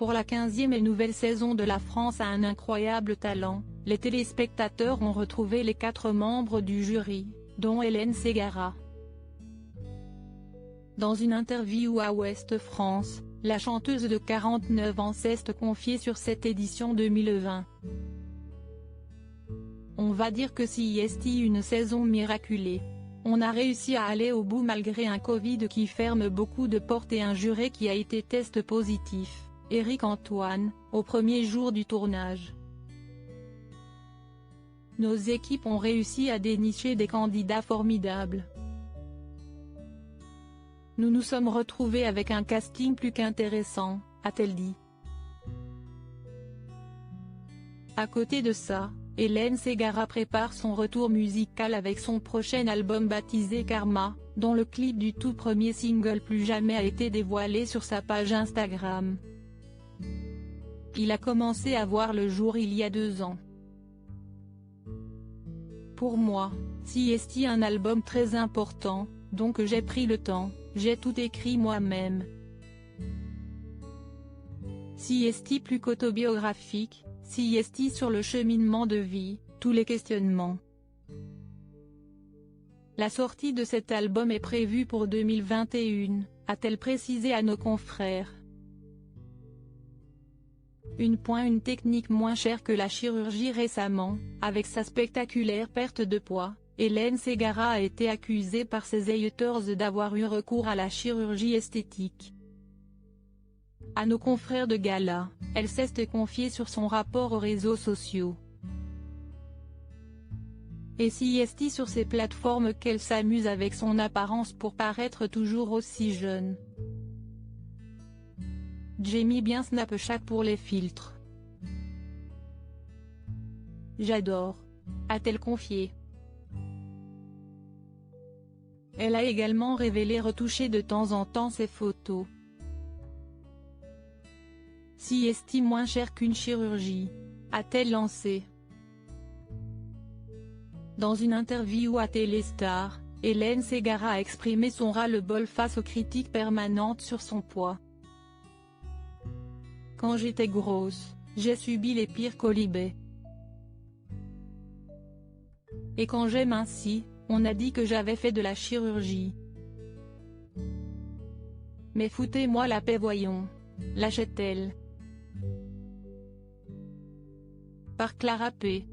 Pour la 15e et nouvelle saison de La France a un incroyable talent, les téléspectateurs ont retrouvé les 4 membres du jury, dont Hélène Ségara. Dans une interview à Ouest France, la chanteuse de 49 ans s'est confiée sur cette édition 2020. On va dire que c'est une saison miraculée. On a réussi à aller au bout malgré un Covid qui ferme beaucoup de portes et un jury qui a été test positif. Éric Antoine, au premier jour du tournage. Nos équipes ont réussi à dénicher des candidats formidables. Nous nous sommes retrouvés avec un casting plus qu'intéressant, a-t-elle dit. À côté de ça, Hélène Ségara prépare son retour musical avec son prochain album baptisé Karma, dont le clip du tout premier single Plus Jamais a été dévoilé sur sa page Instagram. Il a commencé à voir le jour il y a 2 ans. Pour moi, c'est un album très important, donc j'ai pris le temps, j'ai tout écrit moi-même. C'est plus qu'autobiographique, c'est sur le cheminement de vie, tous les questionnements. La sortie de cet album est prévue pour 2021, a-t-elle précisé à nos confrères. Une technique moins chère que la chirurgie récemment, avec sa spectaculaire perte de poids, Hélène Ségara a été accusée par ses haters d'avoir eu recours à la chirurgie esthétique. À nos confrères de Gala, elle s'est confiée sur son rapport aux réseaux sociaux. Et c'est sur ces plateformes qu'elle s'amuse avec son apparence pour paraître toujours aussi jeune. J'ai mis bien Snapchat pour les filtres. J'adore, a-t-elle confié. Elle a également révélé retoucher de temps en temps ses photos. C'est moins cher qu'une chirurgie, a-t-elle lancé. Dans une interview à Téléstar, Hélène Ségara a exprimé son ras-le-bol face aux critiques permanentes sur son poids. Quand j'étais grosse, j'ai subi les pires colibés. Et quand j'ai minci, on a dit que j'avais fait de la chirurgie. Mais foutez-moi la paix voyons, lâchait-elle. Par Clara P.